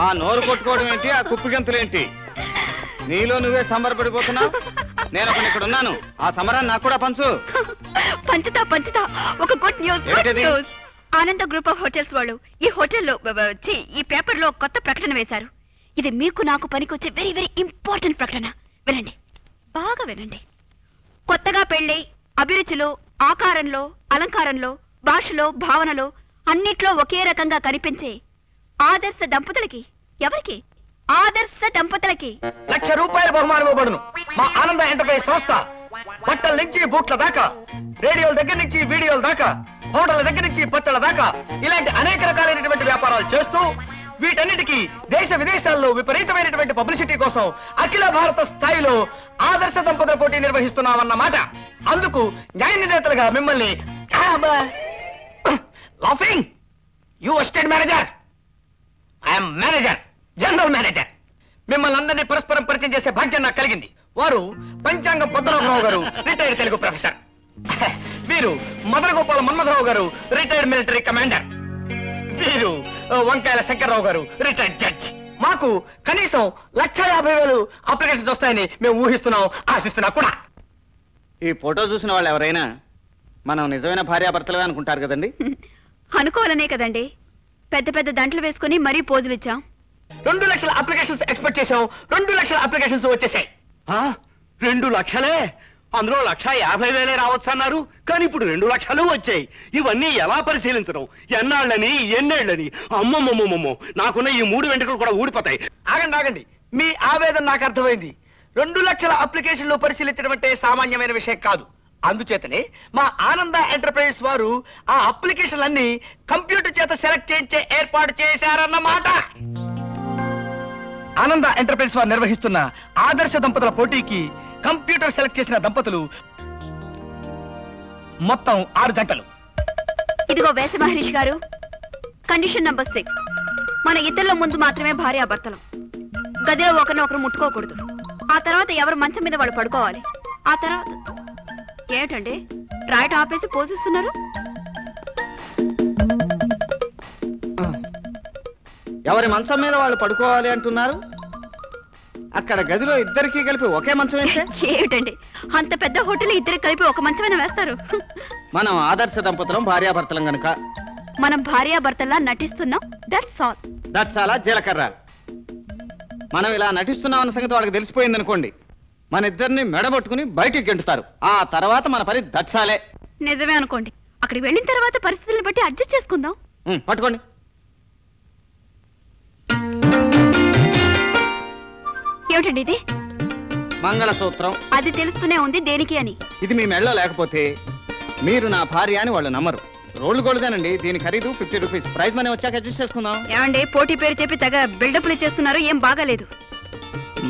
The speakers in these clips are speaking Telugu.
ఆ నోరు కొట్టుకోవడం ఏంటి, ఆ కుప్పిగంతులేంటి? నీలో నువ్వే సంబరపడిపోతున్నావు. నేను ఒకటి ఇక్కడ ఉన్నాను. ఆ సమరాన్ని నాకు కూడా పంచు. పంచుతా. ఒక గుడ్ న్యూస్. ఆనంద గ్రూప్ ఆఫ్ హోటల్స్ వాళ్ళు ఈ హోటల్లో ఈ పేపర్ లో కొత్త ప్రకటన వేశారు. ఇది మీకు నాకు పనికొచ్చే వెరీ వెరీ ఇంపార్టెంట్ ప్రకటన. వినండి, బాగా వినండి. కొత్తగా పెళ్ళై అభిరుచిలో, ఆకారంలో, అలంకారంలో, భాషలో, భావనలో అన్నిట్లో ఒకే రకంగా కనిపించే ఆదర్శ దంపతులకి, ఎవరికి? ఆదర్శ దంపతులకి 1,00,000 రూపాయల బహుమానం ఇవ్వబడును. మా ఆనంద ఎంటర్ప్రైజ్ సంస్థ బట్టల నుంచి బూట్ల దాకా, రేడియోల దగ్గర నుంచి వీడియోల దాకా, హోటళ్ల దగ్గర నుంచి పచ్చళ్ళ దాకా ఇలాంటి అనేక రకాలైనటువంటి వ్యాపారాలు చేస్తూ వీటన్నిటికీ దేశ విదేశాల్లో విపరీతమైనటువంటి పబ్లిసిటీ కోసం అఖిల భారత స్థాయిలో ఆదర్శ దంపతుల పోటీ నిర్వహిస్తున్నామన్నమాట. అందుకు న్యాయ నిర్ణేతలుగా మిమ్మల్ని laughing you assistant manager, I'm manager, general manager, మిమ్మల్ని అందరినీ పరస్పరం పరిచయం చేసే భాగ్యం నాకు కలిగింది. వారు పంచాంగం పద్మనాభరావు గారు, రిటైర్డ్ తెలుగు ప్రొఫెసర్. వీరు మదనగోపాల మన్మథరావు గారు, రిటైర్డ్ మిలిటరీ కమాండర్. వీరు వంకాయల శంకర్రావు గారు, రిటైర్డ్ జడ్జ్. మాకు కనీసం 1,50,000 అప్లికేషన్స్ వస్తాయని మేము ఊహిస్తున్నాం, ఆశిస్తున్నా కూడా. ఈ ఫోటో చూసిన వాళ్ళు ఎవరైనా మనం నిజమైన భార్యాభర్తలే అనుకుంటారు కదండి. అనుకోవాలనే కదండి పెద్ద పెద్ద దంటలు వేసుకుని మరీ పోజులు ఇచ్చాం. 2 లక్షల అప్లికేషన్స్ ఎక్స్పెక్ట్ చేశాం. 2 లక్షల అప్లికేషన్స్ వచ్చేసాయి. 2 లక్షలే? అందులో 1,50,000 రావచ్చు అన్నారు, కానీ ఇప్పుడు 2 లక్షలు వచ్చాయి. ఇవన్నీ ఎలా పరిశీలించడం? ఎన్నాళ్ళని, ఎన్నేళ్ళని? అమ్మమ్మమ్మమ్మో, నాకున్న ఈ 3 వెంట్రుకలు కూడా ఊడిపోతాయి. ఆగండి, మీ ఆవేదన నాకు అర్థమైంది. 2 లక్షల అప్లికేషన్లు పరిశీలించడం అంటే సామాన్యమైన విషయం కాదు. అందుచేతనే మా ఆనంద ఎంటర్ప్రైజెస్ వారు ఆ అప్లికేషన్లన్నీ కంప్యూటర్ చేత సెలెక్ట్ చేయించే ఏర్పాటు చేశారన్నమాట. ఆనంద ఎంటర్ప్రైజెస్ వారు నిర్వహిస్తున్న ఆదర్శ దంపతుల పోటీకి కంప్యూటర్ సెలెక్ట్ చేసిన దంపతులు మొత్తం 6 జంటలు. ఇదిగో వేస మహర్షి గారు, కండిషన్ నంబర్ 6. మన ఇద్దరిలో ముందు మాత్రమే భార్యాభర్తలు. గదిలో ఒకరినొకరు ముట్టుకోకూడదు. ఆ తర్వాత ఎవరు మంచం మీద వాళ్ళు పడుకోవాలి. ఆ తర్వాత ఏమిటండి రాయటం ఆపేసి పోషిస్తున్నారు? ఎవరి మంచం మీద వాళ్ళు పడుకోవాలి అంటున్నారు. అక్కడ గదిలో ఇద్దరికి కలిపి ఒకే మంచం వేస్తే ఏమిటండి అంత పెద్ద హోటల్ ఇద్దరికి కలిపి ఒక మంచమైనా వేస్తారు? మనం ఆదర్శ దంపతులం, భార్యాభర్తలం గనుక మనం భార్యాభర్తల్లా నటిస్తున్నాం. That's all. దట్స్ ఆల్ జీలకర్ర. మనం ఇలా నటిస్తున్నాం అన్న సంగతి వాళ్ళకి తెలిసిపోయింది అనుకోండి, మన ఇద్దరిని మెడబట్టుకుని బయటికి గెంటుతారు. ఆ తర్వాత మన పని దట్సాలే. నిజమే అనుకోండి. అక్కడికి వెళ్ళిన తర్వాత పరిస్థితులను బట్టి అడ్జస్ట్ చేసుకుందాం. పట్టుకోండి. ఏమిటండి ఇది? మంగళసూత్రం. అది తెలుస్తూనే ఉంది దేనికి అని. ఇది మీ మెడలో లేకపోతే మీరు నా భార్య అని వాళ్ళు నమ్మరు. రోడ్లు గోల్దేనండి. దీని ఖరీదు 50 రూపీస్. ప్రైజ్ మనీ వచ్చాక అడ్జస్ట్ చేసుకుందాం. ఏమండి పోటీ పేరు చెప్పి తెగ బిల్డప్లు చేస్తున్నారు, ఏం బాగాలేదు.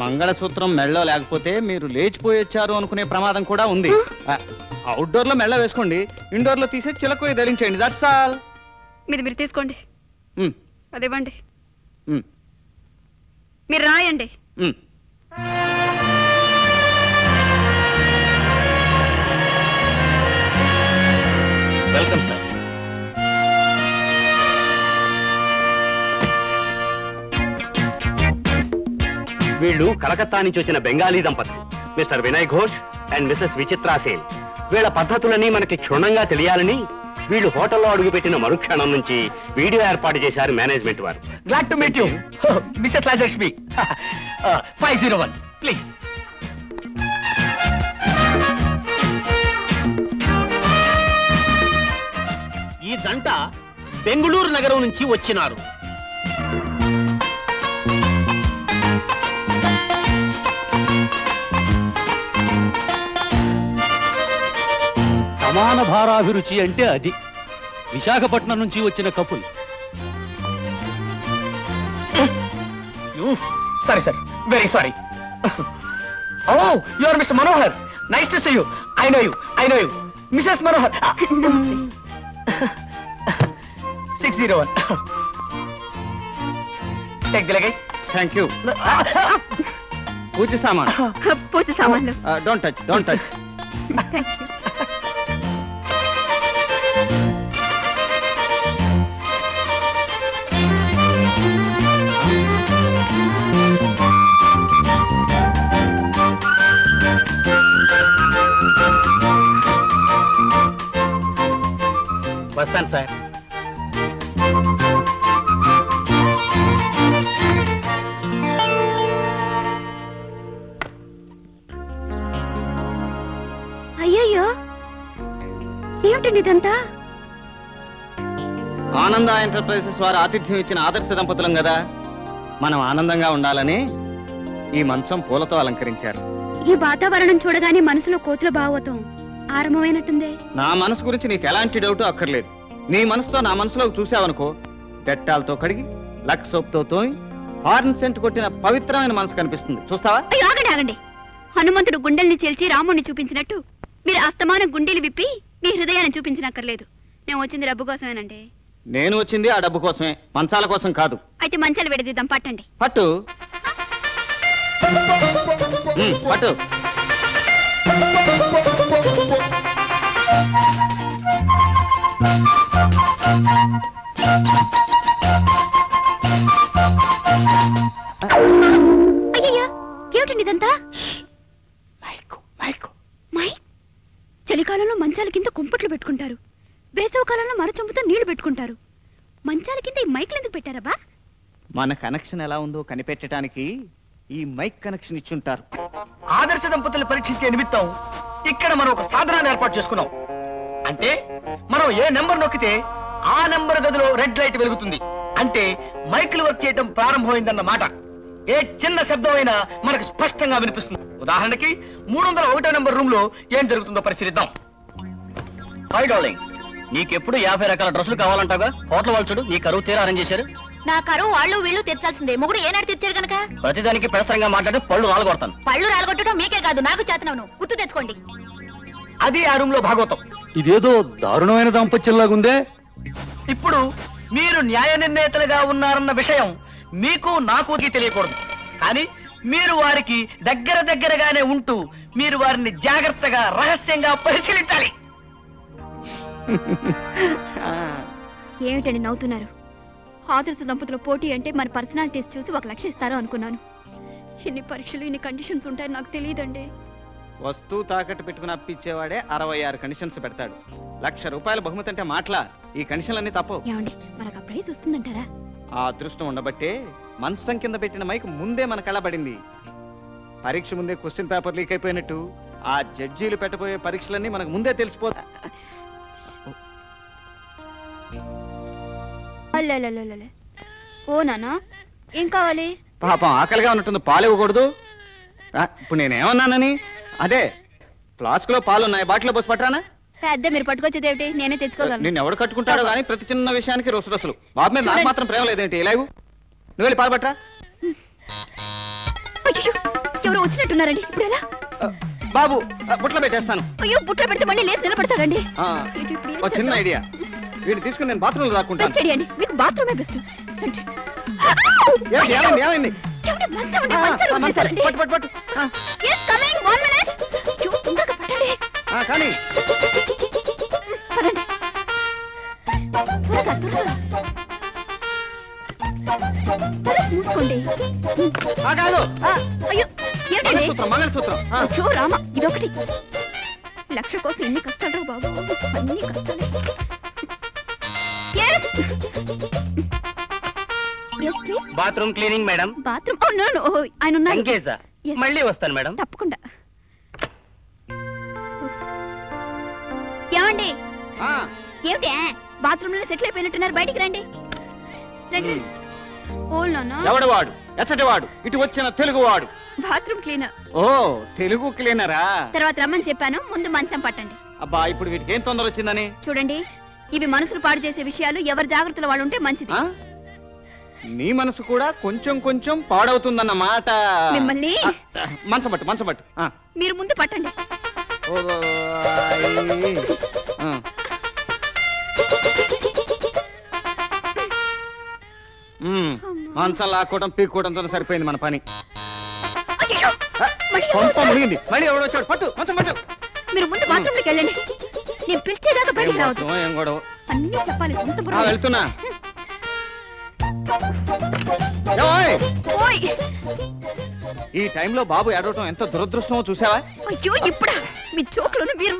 మంగళసూత్రం మెడలో లేకపోతే మీరు లేచిపోయొచ్చారు అనుకునే ప్రమాదం కూడా ఉంది. అవుట్డోర్ లో మెడలో వేసుకోండి, ఇండోర్ లో తీసి చిలక ధరించండి. That's all. మీరు తీసుకోండి. అది ఇవ్వండి. మీరు రాయండి. Welcome sir. వీళ్ళు కలకత్తా నుంచి వచ్చిన బెంగాలీ దంపతులు, Mr Vinay Ghosh and Mrs Vichitra Sen. వీళ్ళ పద్ధతులని మనకి క్షుణ్ణంగా తెలియాలని వీళ్ళు హోటల్లో అడుగుపెట్టిన మరుక్షణం నుంచి వీడియో ఏర్పాటు చేశారు మేనేజ్మెంట్ వారు. Glad to meet you mister Rajalakshmi. 501 please. ఈ జంట బెంగుళూరు నగరం నుంచి వచ్చినారు. సమాన భారాభిరుచి అంటే అది. విశాఖపట్నం నుంచి వచ్చిన couple. Sorry sir, very sorry. Oh you are Mr Manohar. Nice to see you. I know you Mrs Manohar. 601. Take the luggage. Thank you. Puja సామాన్లు. Don't touch. Thank you. వస్తాను సార్. అయ్యయ్యో, ఏమిటండి ఇదంతా? ఆనంద ఎంటర్ప్రైజెస్ వారు ఆతిథ్యం ఇచ్చిన ఆదర్శ దంపతులం కదా, మనం ఆనందంగా ఉండాలని ఈ మంచం పూలతో అలంకరించారు. ఈ వాతావరణం చూడగానే మనసులో కోతుల భావోతం ఆరంభమైనట్టుందే. నా మనసు గురించి నీకు ఎలాంటి డౌట్ అక్కర్లేదు. నీ మనసుతో నా మనసులోకి చూసావనుకో, డెట్టాలతో కడిగి లక్ సోప్తో తోమి హార్న్ సెంట్ కొట్టిన పవిత్రమైన మనసు కనిపిస్తుంది. చూస్తావా? అయ్యో, ఆగండి ఆగండి. హనుమంతుడు గుండెల్ని చేల్చి రాముడిని చూపించినట్టు మీరు అస్తమానం గుండెలు విప్పి మీ హృదయాన్ని చూపించనక్కర్లేదు. నేను వచ్చింది డబ్బు కోసమేనండి. నేను వచ్చింది ఆ డబ్బు కోసమే, మంచాల కోసం కాదు. అయితే మంచాలు విడదీద్దాం, పట్టండి. పట్టు పట్టు. అయ్యయ్యా, ఏమిటండి ఇదంతా? మై చలికాలంలో మంచాల కింద కుంపట్లు పెట్టుకుంటారు, వేసవి కాలంలో మరచొంపుతో నీళ్లు పెట్టుకుంటారు. మంచాల కింద ఈ మైక్లు ఎందుకు పెట్టారబ్బా? మన కనెక్షన్ ఎలా ఉందో కనిపెట్టడానికి ఈ మైక్ కనెక్షన్ ఇచ్చుంటారు. ఆదర్శ దంపతులు పరీక్షించే నిమిత్తం ఇక్కడ మనం ఒక సాధనాన్ని ఏర్పాటు చేసుకున్నాం. అంటే మనం ఏ నెంబర్ నొక్కితే ఆ నెంబర్ గదిలో రెడ్ లైట్ వెలుగుతుంది. అంటే మైకులు వర్క్ చేయడం ప్రారంభమైందన్నమాట. ఏ చిన్న శబ్దం అయినా మనకు స్పష్టంగా వినిపిస్తుంది. ఉదాహరణకి 301 నెంబర్ రూమ్ లో ఏం జరుగుతుందో పరిశీలిద్దాం. హాయ్ డార్లింగ్, నీకెప్పుడు 50 రకాల డ్రెస్సులు కావాలంటాగా? హోటల్ వాళ్ళు చూడు, నీ కరువు తీరా అరేంజ్ చేశారు. నా కరువు వాళ్ళు వీళ్ళు తెచ్చాల్సిందే. మొగుడు ఏనాడు తెచ్చారు కనుక ప్రతిదానికి పెడసరంగా మాట్లాడి పళ్ళు రాలగొడతాను. పళ్ళు రాలగొట్టడం మీకే కాదు, నాకు చేతనవును. గుర్తు తెచ్చుకోండి. అది ఆ రూమ్ లో భాగవతం. ఇదేదో దారుణమైన దాంపత్యంలాగుందే. ఇప్పుడు మీరు న్యాయ నిర్ణేతలుగా ఉన్నారన్న విషయం మీకు నాకు తెలియకూడదు. కానీ మీరు వారికి దగ్గరగానే ఉంటూ మీరు వారిని జాగ్రత్తగా రహస్యంగా పరిశీలించాలి. ఏమిటండి నవ్వుతున్నారు? ఆదర్శ దంపతుల పోటీ అంటే మన పర్సనాలిటీస్ చూసి 1 లక్ష ఇస్తారో అనుకున్నాను. ఇన్ని పరీక్షలు, ఇన్ని కండిషన్స్ ఉంటాయని నాకు తెలియదండి. వస్తువు తాకట్టు పెట్టుకుని అప్పిచ్చేవాడే 66 కండిషన్స్ పెడతాడు. ₹1,00,000 బహుమతి అంటే మాటలా? ఈ కండిషన్లన్నీ తప్పు. ఏమండి, మనకు ఆ ప్రైజ్ వస్తుందంటారా? ఆ అదృష్టం ఉండబట్టే మంచం కింద పెట్టిన మైక్ ముందే మన కళ్ళబడింది. పరీక్ష ముందే క్వశ్చన్ పేపర్ లీక్ అయిపోయినట్టు ఆ జడ్జీలు పెట్టబోయే పరీక్షలన్నీ మనకు ముందే తెలిసిపోతా. ఓ నానా, ఏం కావాలి? పాపం ఆకలిగా ఉన్నట్టుంది, పాలు ఇవ్వకూడదు. ఇప్పుడు నేనేమన్నానని? అదే ఫ్లాస్క్ లో పాలు ఉన్నాయి, బాటిల్లో పోసి పట్టరానా? పెద్ద మీరు పట్టుకొచ్చేది ఏమిటి? నేనే తెచ్చుకోగలను. నిన్ను ఎవడు కట్టుకుంటాడో కానీ ప్రతి చిన్న విషయానికి రొసలు. బాబు మీద నాకు మాత్రం ప్రేమ లేదేంటి? ఇలాగు నువ్వు వెళ్ళి పాలు పట్టరా. అయ్యో, ఎవరో వచ్చినట్టున్నారండి. ఇప్పుడు ఎలా? బాబు బుట్లో పెట్టేస్తాను. అయ్యో, బుట్లో పెడితే మళ్ళీ లేచి నిలబడతాడండి. ఒక చిన్న ఐడియా, వీడిని తీసుకుని నేను బాత్రూమ్ లో రాకుంటాను. అండి, మీకు బాత్రూమే బెస్ట్. ఏమైంది? కానీ మంగళసూత్రం. అయ్యో రామ, ఇదొకటి. 1,00,000 కోసం ఎన్ని కష్టాలు బాబు, అన్ని కష్టాలు. Bathroom cleaning madam. బాత్రూమ్ ఆయన ఉన్నారు. మళ్ళీ వస్తాను మేడం. తప్పకుండా. ఏమండి, ఏమిటి బాత్రూమ్ లో సెటిల్ అయిపోయినట్టున్నారు? బయటికి రండి. రండి. ఎవడు వాడు? ఎచ్చటి వాడు? ఇటు వచ్చిన తెలుగు వాడు. Bathroom cleaner. ఓ, తెలుగు క్లీనరా? తర్వాత రమ్మని చెప్పాను, ముందు మంచం పట్టండి. అబ్బా, ఇప్పుడు వీటికి ఏం తొందర వచ్చిందని? చూడండి, ఇవి మనసులు పాడు చేసే విషయాలు. ఎవరి జాగ్రత్తలు వాళ్ళు ఉంటే మంచిది. నీ మనసు కూడా కొంచెం కొంచెం పాడవుతుందన్న మాట. మిమ్మల్ని మంచం పట్టు. మీరు ముందు పట్టండి. మంచం లాక్కోవడం పీక్కోవడంతో సరిపోయింది మన పని. కొంత మునిగింది. మళ్ళీ ఎవడో వచ్చాడు. పట్టు, మంచం పట్టు. మీరు ముందు బాత్రూమ్కి వెళ్ళండి. నేను పిలిచేదాకా బయటికి రావద్దు. ఏం గొడవ? అన్నీ చెప్పాలి. వెళ్తున్నా. ఈ టైంలో బాబు ఏడవటం ఎంత దురదృష్టమో చూసావా? అయ్యో, ఇప్పుడా? మీ చోకులను మీరు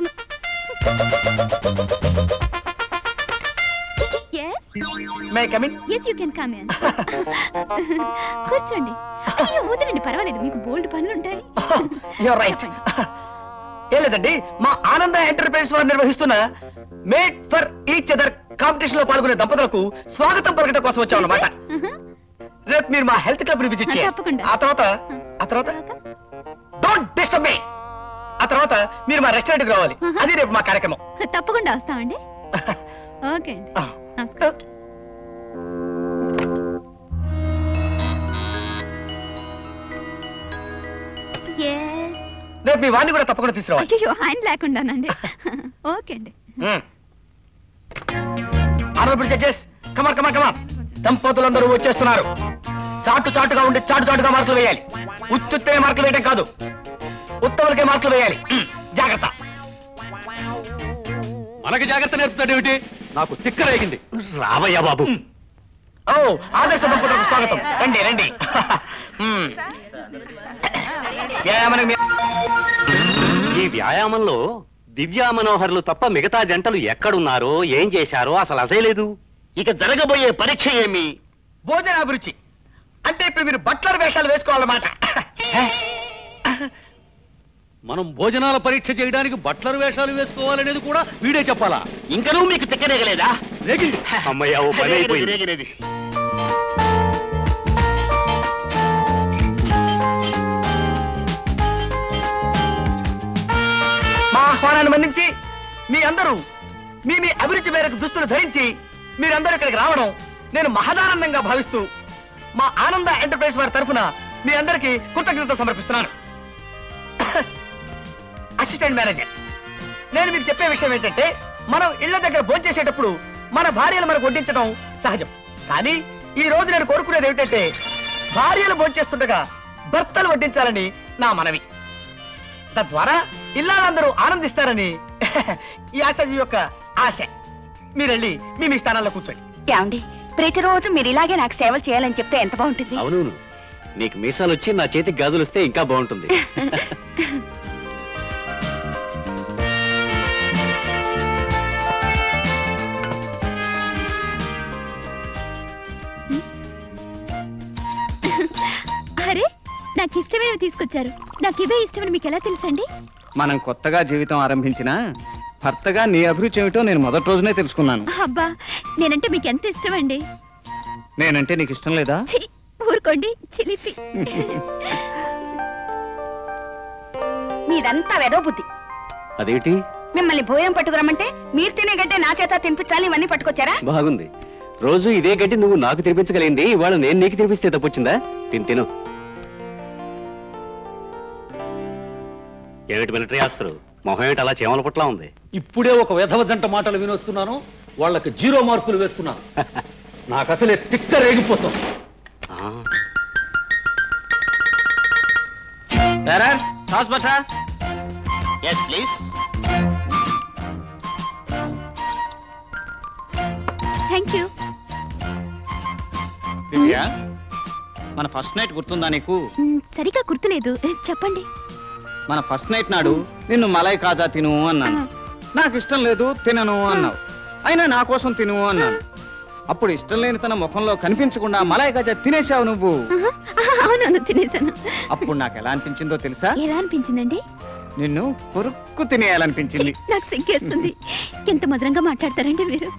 may come in? Yes you can come in. కూర్చోండి. అయ్యో వదలండి, పర్వాలేదు, మీకు బోల్డ్ పనులు ఉంటాయి. You're right. ఏం లేదండి, మా ఆనంద ఎంటర్ప్రైజ్ వారు నిర్వహిస్తున్న made for each other competition లో పాల్గొనే దంపతులకు స్వాగతం పలకడం కోసం వచ్చాం అన్నమాట. రేపు మీరు మా హెల్త్ క్లబ్ ని విజిట్ చేయాలి. తప్పకుండా. ఆ తర్వాత డోంట్ డిస్టర్బ్ మీ. ఆ తర్వాత మీరు మా రెస్టారెంట్ కి రావాలి. అది రేపు మా కార్యక్రమం. తప్పకుండా వస్తామండి. ఓకే అండి. రేపు మీ వాడిని కూడా తప్పకుండా తీసుకురావాలి. అయ్యో ఆయన లేకుండానండి. ఓకే అండి. ఆనరబుల్ జడ్జెస్, కమాన్ కమాన్ కమాన్. దంపతులందరూ వచ్చేస్తున్నారు. చాటుగా ఉండి చాటుగా మార్కులు వేయాలి. ఉత్తుత్తే మార్కులు వేయడం కాదు, ఉత్తములకే మార్కులు వేయాలి. జాగ్రత్త. మనకి జాగ్రత్త నేర్పుతాడు ఏమిటి? నాకు తిక్కరేగింది. రావయ్యా బాబు. ఓ ఆదర్శ దంపతులకు స్వాగతం. రండి రండి. ఈ వ్యాయామంలో దివ్యా మనోహర్లు తప్ప మిగతా జంటలు ఎక్కడున్నారో ఏం చేశారో అసలు అదే లేదు. ఇక జరగబోయే పరీక్ష ఏమి? భోజనాభిరుచి. అంటే ఇప్పుడు మీరు బట్లర్ వేషాలు వేసుకోవాలన్నమాట. మనం భోజనాల పరీక్ష చేయడానికి బట్లర్ వేషాలు వేసుకోవాలనేది కూడా వీడే చెప్పాలా? ఇంకనూ మీకు తిక్కరేగలేదా? అమ్మయ్య, ఓ పని అయిపోయింది. మా ఆహ్వానాన్ని మన్నించి మీ అందరూ మీ అభిరుచి మేరకు దుస్తులు ధరించి మీరందరూ ఇక్కడికి రావడం నేను మహదానందంగా భావిస్తూ మా ఆనంద ఎంటర్ప్రైజ్ వారి తరఫున మీ అందరికీ కృతజ్ఞత సమర్పిస్తున్నాను. అసిస్టెంట్ మేనేజర్, నేను మీకు చెప్పే విషయం ఏంటంటే, మనం ఇళ్ల దగ్గర భోంచేసేటప్పుడు మన భార్యలు మనకు వడ్డించడం సహజం. కానీ ఈ రోజు నేను కోరుకునేది ఏమిటంటే, భార్యలు భోంచేస్తుండగా భర్తలు వడ్డించాలని నా మనవి. తద్వారా ఇల్లాలందరూ ఆనందిస్తారని ఈ ఆశాజీ యొక్క ఆశ. మీరెళ్ళి మీ స్థానాల్లో కూర్చోండి. ఏమండి, ప్రతిరోజు మీరు ఇలాగే నాకు సేవలు చేయాలని చెప్తే ఎంత బాగుంటుంది. అవును, నీకు మీసాలు వచ్చి నా చేతికి గాజులు వస్తే ఇంకా బాగుంటుంది. అరే, నాకు ఇష్టమైనవి తీసుకొచ్చారు. నాకు ఇవే ఇష్టమని మీకు ఎలా తెలుసండి? మనం కొత్తగా జీవితం ఆరంభించినా భర్తగా నీ అభిరుచి ఏమిటో నేను మొదటి రోజునే తెలుసుకున్నాను. అబ్బా, నేనంటే మీకు ఎంత ఇష్టమండి. నేనంటే నీకు ఇష్టం లేదా? ఛీ, ఊరుకోండి, చిలిపి. మీదంతా వెదో బుద్ధి. అదేంటి? మిమ్మల్ని భోజనం పట్టుకురమ్మంటే మీరు తినే గడ్డే నా చేత తినిపించాలి, ఇవన్నీ పట్టుకొచ్చారా? బాగుంది. రోజు ఇదే గడ్డి నువ్వు నాకు తినిపించగలిగింది, ఇవాళ నేను నీకు తినిపిస్తే తప్పొచ్చిందా? తిను. ఏమిటి మిలిటరీ ఆఫీసరు, మొహం ఏమిటి అలా చేమల పుట్లా ఉంది? ఇప్పుడే ఒక వెధవ జంట మాటలు వినొస్తున్నాను, వాళ్ళకి 0 మార్కులు వేస్తున్నాను. నాకు అసలే తిక్క రేగిపోతాం. సాస్ బట్రా. Yes, please. Thank you. Divya, మన ఫస్ట్ నైట్ గుర్తుందా నీకు? సరిగా గుర్తులేదు, చెప్పండి. మన ఫస్ట్ నైట్ నాడు నిన్ను మలై కాజా తిను అన్నాను. నాకు ఇష్టం లేదు, తినను అన్నావు. అయినా నా కోసం తిను అన్నాను. అప్పుడు ఇష్టం లేని తన ముఖంలో కనిపించకుండా మలై కాజా తినేశావు నువ్వు. అవునవును, తినేశాను. అప్పుడు నాకు ఎలా అనిపించిందో తెలుసా? ఎలా అనిపించిందండి? నిన్ను కొరుక్కు తినేయాలనిపించింది. నాకు సిగ్గేస్తుంది. ఎంత మధురంగా మాట్లాడతారండి మీరు.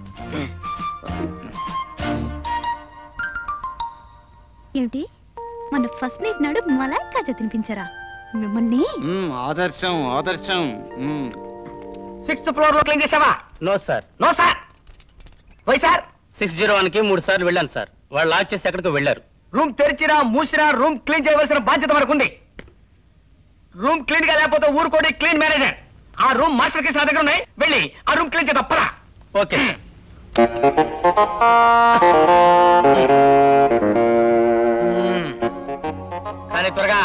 ఏమిటి, మన ఫస్ట్ నైట్ నాడు మలై కాజా తినిపించారా మిమ్మల్ని? ఆదర్శం ఆదర్శం. 6th floor లో క్లీన్ చేసావా? No sir. No sir. Why sir? 601కి 3 సార్లు వెళ్ళాను సార్. వాళ్ళు లాక్ చేసి ఎక్కడికో వెళ్ళారు. రూమ్ తెరిచినా మూసినా రూమ్ క్లీన్ చేయవలసిన బాధ్యత మనకుంది. రూమ్ క్లీన్ గా లేకపోతే ఊరుకోడి క్లీన్ మేనేజర్. ఆ రూమ్ మాస్టర్ కేసు నా దగ్గర ఉన్నాయి, వెళ్ళి ఆ రూమ్ క్లీన్ చేద్దాం. పరా. ఓకే. కానీ త్వరగా.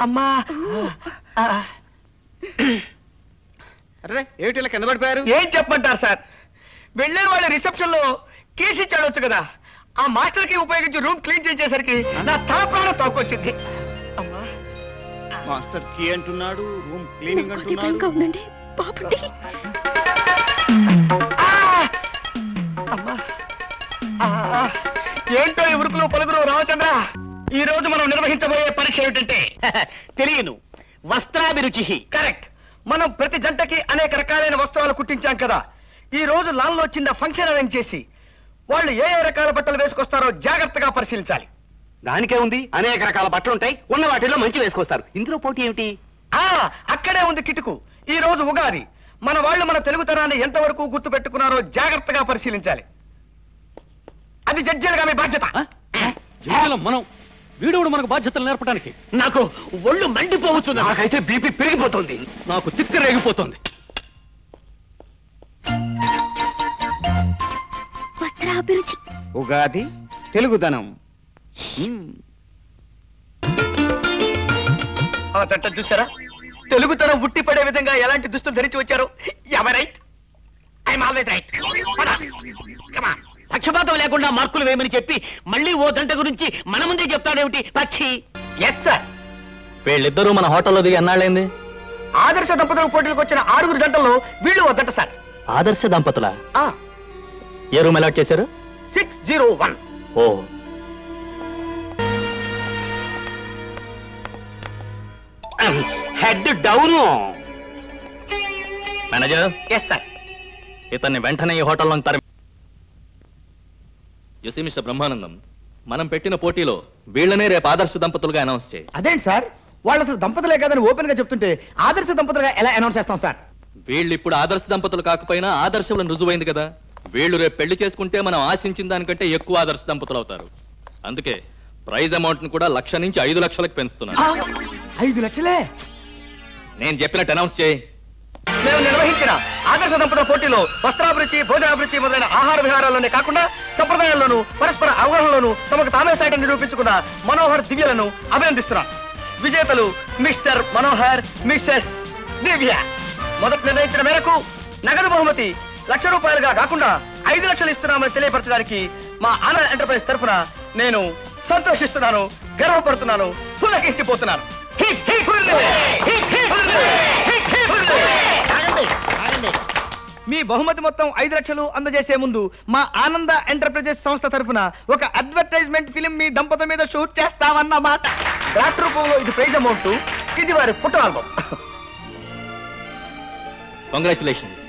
అమ్మా అరే ఏమిటి ఇలా కింద పడిపోయారు? ఏం చెప్పమంటారు సార్, వెళ్ళే వాళ్ళ రిసెప్షన్ లో కేసు ఇచ్చాడొచ్చు కదా, ఆ మాస్టర్ కి ఉపయోగించి రూమ్ క్లీన్ చేసేసరికి నా తల ప్రాణం తోకొచ్చింది. అమ్మా మాస్టర్ కీ అంటున్నాడు, రూమ్ క్లీనింగ్ నాకు అంటున్నాడు. భయంగా ఉందండి బాబుండి. అమ్మా ఏంటో ఈ ఉరుకులు పలుకులు రామచంద్ర. ఈ రోజు మనం నిర్వహించబోయే పరీక్ష ఏమిటంటే తెలియను, వస్త్రాభిరుచి. కరెక్ట్. మనం ప్రతి జంటకి అనేక రకాలైన వస్త్రాలు కుట్టించాం కదా, ఈ రోజు లాన్లో చిన్న ఫంక్షన్ అరేంజ్ చేసి వాళ్ళు ఏ ఏ రకాల బట్టలు వేసుకొస్తారో జాగ్రత్తగా పరిశీలించాలి. దానికే ఉంది, అనేక రకాల బట్టలు ఉంటాయి, ఉన్న వాటిలో మంచి వేసుకొస్తారు. ఇందులో పోటీ ఏమిటి? అక్కడే ఉంది కిటుకు. ఈ రోజు ఉగాది, మన వాళ్ళు మన తెలుగుతనాన్ని ఎంతవరకు గుర్తు పెట్టుకున్నారో జాగ్రత్తగా పరిశీలించాలి. అది జడ్జీలుగా మీ బాధ్యత. జడ్జిలం మనం, వీడు మనకు బాధ్యతలు నేర్పడానికి. నాకు ఒళ్ళు మండిపోవచ్చు. నాకైతే బీపీ పెరిగిపోతుంది. నాకు తిక్క రేగిపోతుంది. వస్త్రాభిరుచి. ఉగాది తెలుగుదనం. ఆ తట్ట చూసారా, తెలుగుతనం ఉట్టి పడే విధంగా ఎలాంటి దుస్తులు ధరించి వచ్చారు. ఎవరైట్? I'm always right. పక్షపాతం లేకుండా మార్కులు వేయమని చెప్పి మళ్ళీ ఓ గంట గురించి మన ముందే చెప్తాడేమిటి పక్షి? Yes sir. వీళ్ళిద్దరూ మన హోటల్లో దిగి ఎన్నాళ్ళైంది? ఆదర్శ దంపతుల పోటీలకు వచ్చిన 6 జంటల్లో వీళ్ళు వద్దట సార్. ఆదర్శ దంపతుల ఏ రూమ్ అలాట్ చేశారు? 601. Oh, head down. Manager, yes sir. ఇతన్ని వెంటనే ఈ హోటల్లో తరిమి. యుసి మిస్టర్ బ్రహ్మానందం, మనం పెట్టిన పోటీలో వీళ్ళనే రేపు ఆదర్శ దంపతులుగా అనౌన్స్ చేయి. అదేంటి సార్, వాళ్ళు అసలు దంపతులే కాదని ఓపెన్ గా చెప్తుంటే ఆదర్శ దంపతులుగా ఎలా అనౌన్స్ చేస్తాం సార్? వీళ్ళు ఇప్పుడు ఆదర్శ దంపతులు కాకపోయినా ఆదర్శంలో రుజువైంది కదా. వీళ్ళు రేపు పెళ్లి చేసుకుంటే మనం ఆశించిన దానికంటే ఎక్కువ ఆదర్శ దంపతులు అవుతారు. అందుకే ప్రైజ్ అమౌంట్ ని కూడా 1,00,000 నుంచి 5 లక్షలకు పెంచుతున్నాను. 5 లక్షలే? నేను చెప్పినట్టు అనౌన్స్ చేయి. మేము నిర్వహించిన ఆదర్శ దంపతుల పోటీలో వస్త్రాభిరుచి, భోజనాభిరుచి మొదలైన ఆహార విహారాల్లోనే కాకుండా సంప్రదాయాల్లోనూ పరస్పర అవగాహనలోనూ తమకు తామే సైతం నిరూపించుకున్న మనోహర్ దివ్యలను అభినందిస్తున్నాం. విజేతలు మిస్టర్ మనోహర్, మిస్సెస్ దివ్య. మొదట నిర్ణయించిన మేరకు నగదు బహుమతి 1,00,000 రూపాయలుగా కాకుండా 5 లక్షలు ఇస్తున్నామని తెలియపరచడానికి మా ఆనంద్ ఎంటర్ప్రైజ్ తరఫున నేను సంతోషిస్తున్నాను, గర్వపడుతున్నాను, పులకించిపోతున్నాను. Hip hip hurray! Hip hip hurray! Hip hip hurray! మీ బహుమతి మొత్తం 5 లక్షలు అందజేసే ముందు మా ఆనంద ఎంటర్ప్రైజెస్ సంస్థ తరఫున ఒక అడ్వర్టైజ్మెంట్ ఫిలిం మీ దంపతుల మీద షూట్ చేస్తామన్నమాట. డాక్టర్ రూపంలో ఇది ప్రైజ్ అమౌంట్, ఇది వారి ఫోటో ఆల్బమ్. కంగ్రాచులేషన్స్.